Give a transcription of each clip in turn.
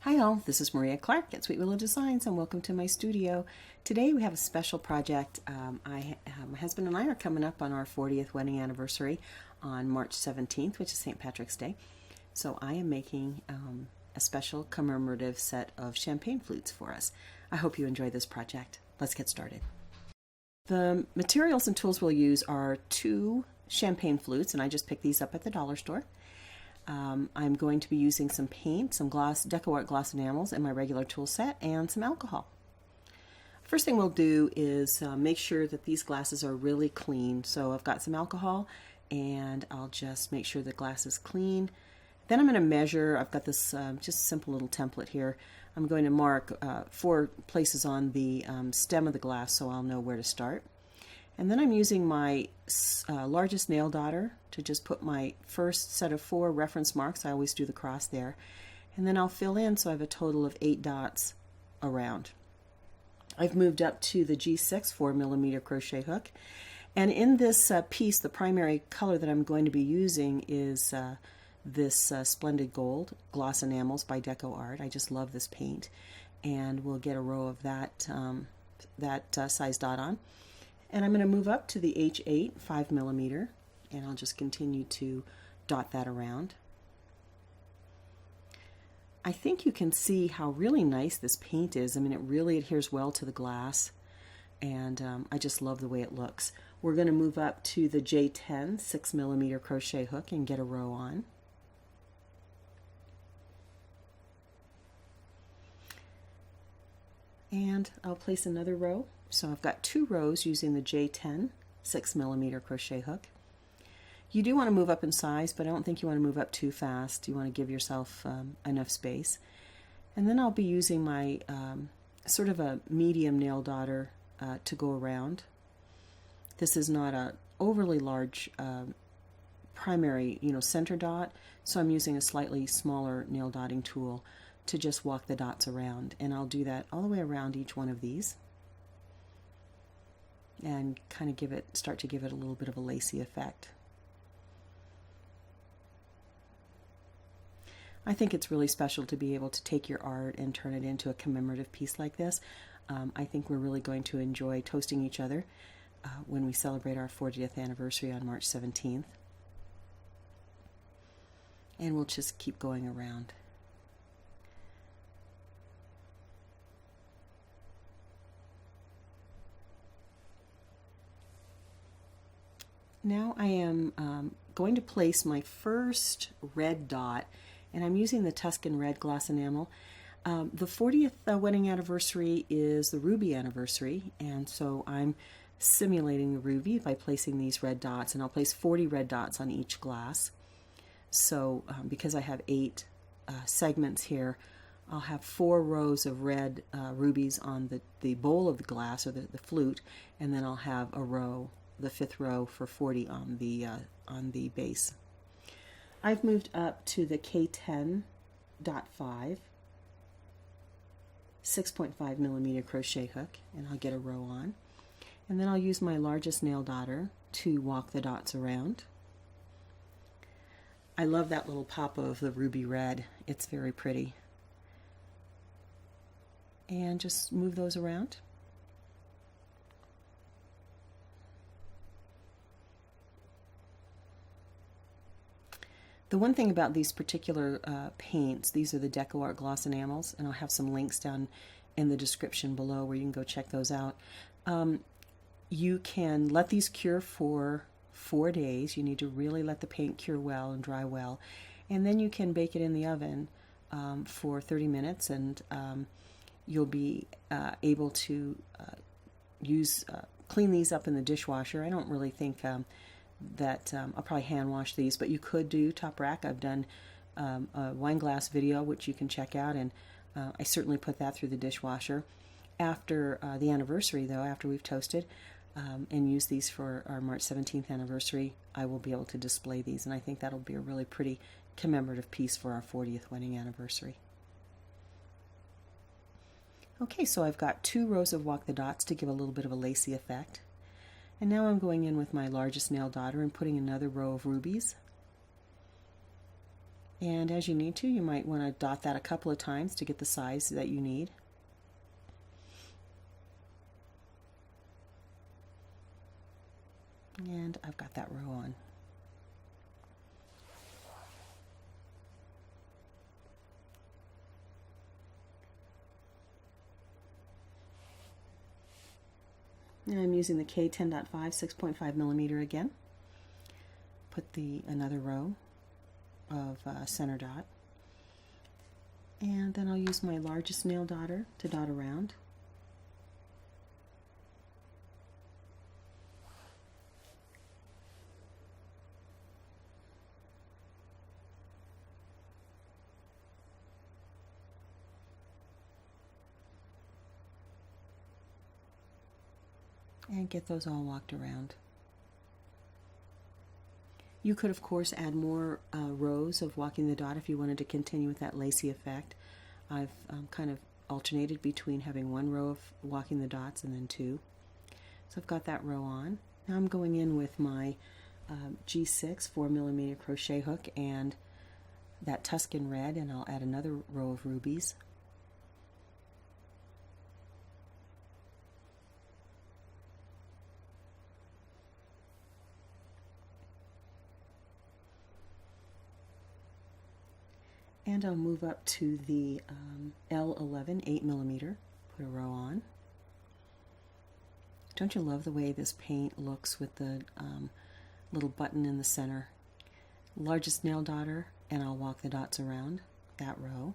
Hi all, this is Maria Clark at Sweet Willow Designs and welcome to my studio. Today we have a special project. My husband and I are coming up on our 40th wedding anniversary on March 17th, which is St. Patrick's Day. So I am making a special commemorative set of champagne flutes for us. I hope you enjoy this project. Let's get started. The materials and tools we'll use are 2 champagne flutes, and I just picked these up at the dollar store. I'm going to be using some paint, some Deco Art gloss enamels in my regular tool set, and some alcohol. First thing we'll do is make sure that these glasses are really clean. So I've got some alcohol, and I'll just make sure the glass is clean. Then I'm going to measure. I've got this just simple little template here. I'm going to mark 4 places on the stem of the glass so I'll know where to start. And then I'm using my largest nail daughter to just put my first set of 4 reference marks. I always do the cross there. And then I'll fill in so I have a total of 8 dots around. I've moved up to the G6 4mm crochet hook. And in this piece, the primary color that I'm going to be using is this Splendid Gold Gloss Enamels by Deco Art. I just love this paint. And we'll get a row of that, size dot on. And I'm going to move up to the H8 5mm, and I'll just continue to dot that around. I think you can see how really nice this paint is. I mean, it really adheres well to the glass, and I just love the way it looks. We're going to move up to the J10 6mm crochet hook and get a row on. And I'll place another row. So I've got 2 rows using the J10 6mm crochet hook. You do want to move up in size, but I don't think you want to move up too fast. You want to give yourself enough space. And then I'll be using my sort of a medium nail daughter to go around. This is not a overly large primary, center dot, so I'm using a slightly smaller nail dotting tool to just walk the dots around. And I'll do that all the way around each one of these, and kind of start to give it a little bit of a lacy effect. I think it's really special to be able to take your art and turn it into a commemorative piece like this. I think we're really going to enjoy toasting each other when we celebrate our 40th anniversary on March 17th. And we'll just keep going around. Now I am going to place my first red dot, and I'm using the Tuscan Red Gloss Enamel. The 40th wedding anniversary is the ruby anniversary, and so I'm simulating the ruby by placing these red dots, and I'll place 40 red dots on each glass. So because I have 8 segments here, I'll have 4 rows of red rubies on the bowl of the glass, or the flute, and then I'll have a row, the 5th row, for 40 on the base. I've moved up to the K10.5 6.5mm crochet hook, and I'll get a row on. And then I'll use my largest nail daughter to walk the dots around. I love that little pop of the ruby red. It's very pretty. And just move those around. The one thing about these particular paints, these are the Deco Art gloss enamels, and I'll have some links down in the description below where you can go check those out. You can let these cure for 4 days. You need to really let the paint cure well and dry well. And then you can bake it in the oven for 30 minutes, and you'll be able to clean these up in the dishwasher. I don't really think that I'll probably hand wash these, but you could do top rack. I've done a wine glass video which you can check out, and I certainly put that through the dishwasher. After the anniversary, though, after we've toasted and used these for our March 17th anniversary, I will be able to display these, and I think that'll be a really pretty commemorative piece for our 40th wedding anniversary. Okay, so I've got 2 rows of walk the dots to give a little bit of a lacy effect. And now I'm going in with my largest nail daughter and putting another row of rubies. And as you need to, you might want to dot that a couple of times to get the size that you need. And I've got that row on. And I'm using the K10.5 6.5 millimeter again. Put another row of center dot. And then I'll use my largest nail dotter to dot around. And get those all walked around. You could, of course, add more rows of walking the dot if you wanted to continue with that lacy effect. I've kind of alternated between having one row of walking the dots and then two. So I've got that row on. Now I'm going in with my G6 4mm crochet hook and that Tuscan red, and I'll add another row of rubies. And I'll move up to the L11 8mm, put a row on. Don't you love the way this paint looks with the little button in the center? Largest nail dotter, and I'll walk the dots around that row.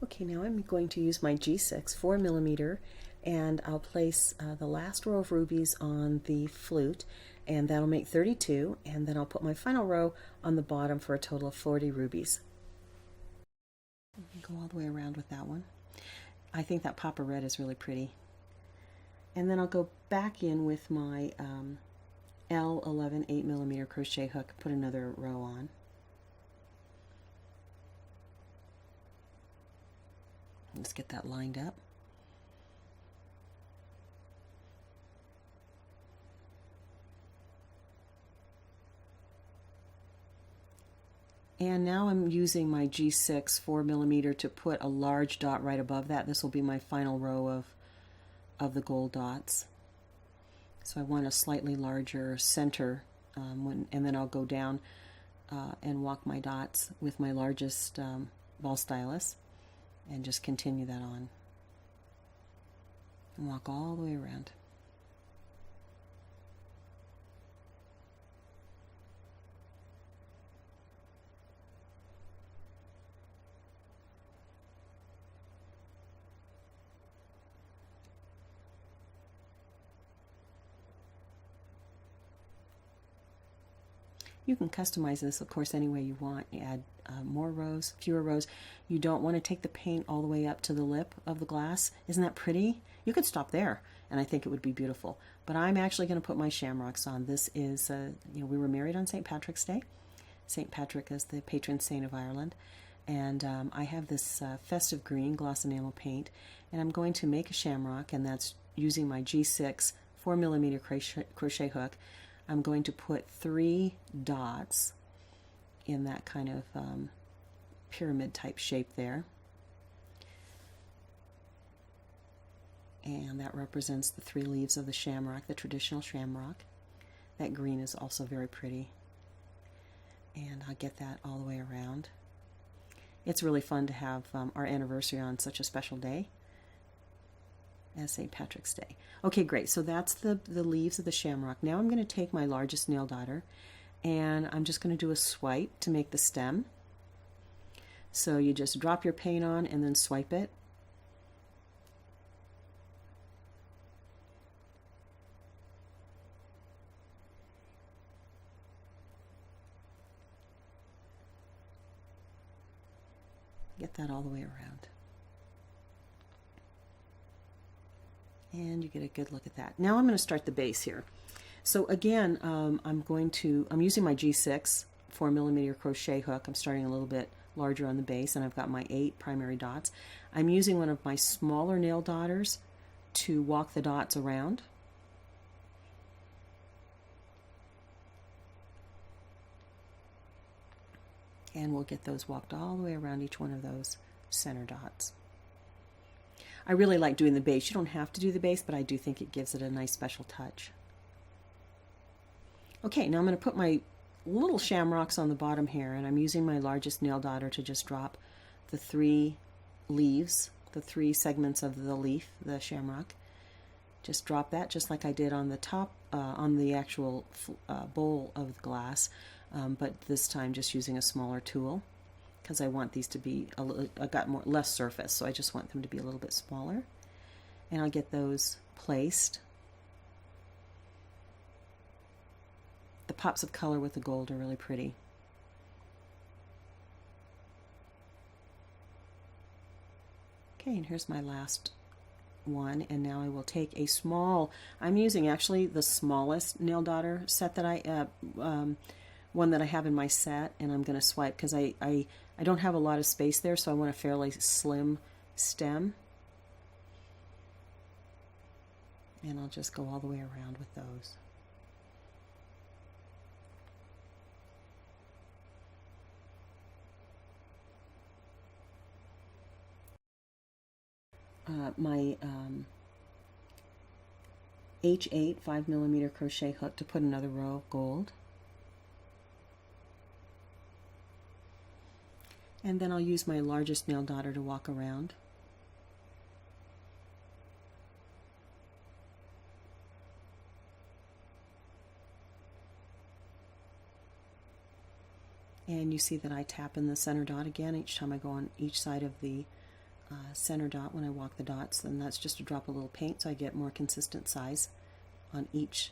Okay, now I'm going to use my G6 4mm, and I'll place the last row of rubies on the flute, and that'll make 32, and then I'll put my final row on the bottom for a total of 40 rubies. Go all the way around with that one. I think that pop of red is really pretty. And then I'll go back in with my L11 8mm crochet hook, put another row on. Let's get that lined up. And now I'm using my G6 4mm to put a large dot right above that. This will be my final row of the gold dots. So I want a slightly larger center, and then I'll go down and walk my dots with my largest ball stylus and just continue that on. And walk all the way around. You can customize this, of course, any way you want. You add more rows, fewer rows. You don't want to take the paint all the way up to the lip of the glass. Isn't that pretty? You could stop there, and I think it would be beautiful. But I'm actually going to put my shamrocks on. This is, we were married on St. Patrick's Day. St. Patrick is the patron saint of Ireland. And I have this festive green gloss enamel paint, and I'm going to make a shamrock, and that's using my G6 4mm crochet hook. I'm going to put 3 dots in that kind of pyramid type shape there. And that represents the 3 leaves of the shamrock, the traditional shamrock. That green is also very pretty. And I'll get that all the way around. It's really fun to have our anniversary on such a special day as St. Patrick's Day. Okay, great. So that's the leaves of the shamrock. Now I'm going to take my largest nail dotter, and I'm just going to do a swipe to make the stem. So you just drop your paint on and then swipe it. Get that all the way around. And you get a good look at that. Now I'm going to start the base here. So again, I'm using my G6 4mm crochet hook. I'm starting a little bit larger on the base, and I've got my 8 primary dots. I'm using one of my smaller nail dotters to walk the dots around. And we'll get those walked all the way around each one of those center dots. I really like doing the base. You don't have to do the base, but I do think it gives it a nice special touch. Okay, now I'm going to put my little shamrocks on the bottom here, and I'm using my largest nail dotter to just drop the 3 leaves, the 3 segments of the leaf, the shamrock. Just drop that just like I did on the top, on the actual bowl of the glass, but this time just using a smaller tool, because I want these to be less surface, so I just want them to be a little bit smaller. And I'll get those placed. The pops of color with the gold are really pretty. Okay, and here's my last one, and now I will take a small, I'm using actually the smallest nail dotter set that one that I have in my set, and I'm going to swipe because I don't have a lot of space there, so I want a fairly slim stem. And I'll just go all the way around with those. My H8 5mm crochet hook to put another row of gold. And then I'll use my largest nail dotter to walk around. And you see that I tap in the center dot again each time I go on each side of the center dot when I walk the dots, and that's just to drop a little paint so I get more consistent size on each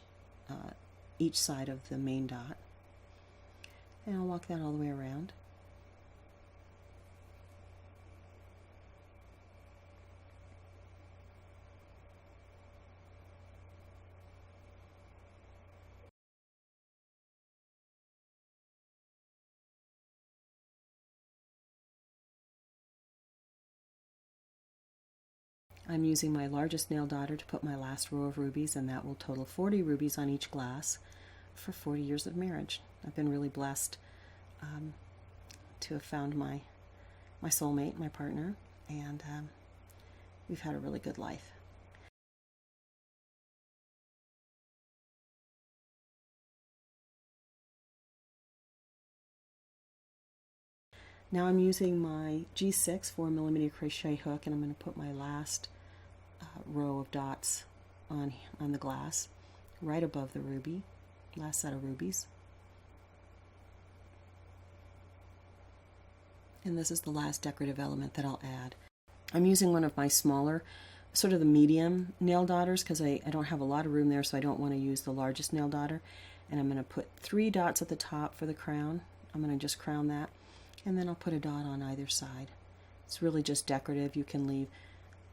side of the main dot. And I'll walk that all the way around. I'm using my largest nail dotter to put my last row of rubies, and that will total 40 rubies on each glass for 40 years of marriage. I've been really blessed to have found my soulmate, my partner, and we've had a really good life. Now I'm using my G6 4mm crochet hook, and I'm going to put my last row of dots on the glass right above the ruby, last set of rubies. And this is the last decorative element that I'll add. I'm using one of my smaller, sort of the medium nail dotters, because I don't have a lot of room there, so I don't want to use the largest nail dotter. And I'm going to put 3 dots at the top for the crown. I'm going to just crown that, and then I'll put a dot on either side. It's really just decorative. You can leave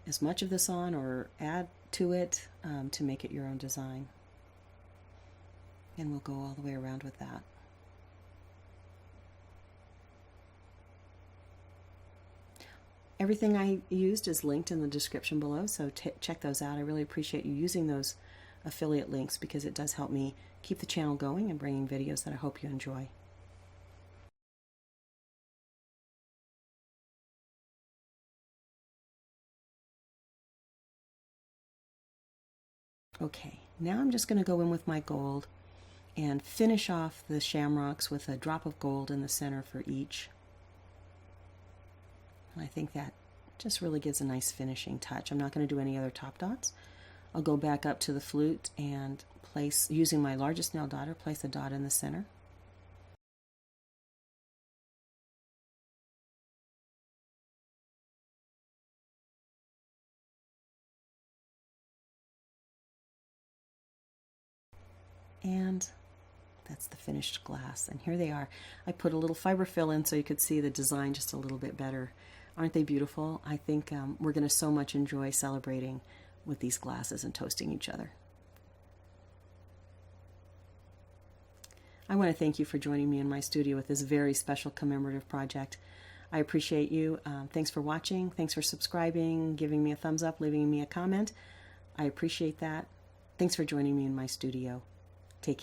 as much of this on or add to it to make it your own design. And we'll go all the way around with that. Everything I used is linked in the description below, so check those out. I really appreciate you using those affiliate links because it does help me keep the channel going and bringing videos that I hope you enjoy. Okay, now I'm just going to go in with my gold and finish off the shamrocks with a drop of gold in the center for each. And I think that just really gives a nice finishing touch. I'm not going to do any other top dots. I'll go back up to the flute and place, using my largest nail dotter, place a dot in the center. And that's the finished glass, and here they are. I put a little fiber fill in so you could see the design just a little bit better Aren't they beautiful? I think we're going to so much enjoy celebrating with these glasses and toasting each other. I want to thank you for joining me in my studio with this very special commemorative project. I appreciate you. Thanks for watching. Thanks for subscribing, giving me a thumbs up, leaving me a comment. I appreciate that. Thanks for joining me in my studio. Take care.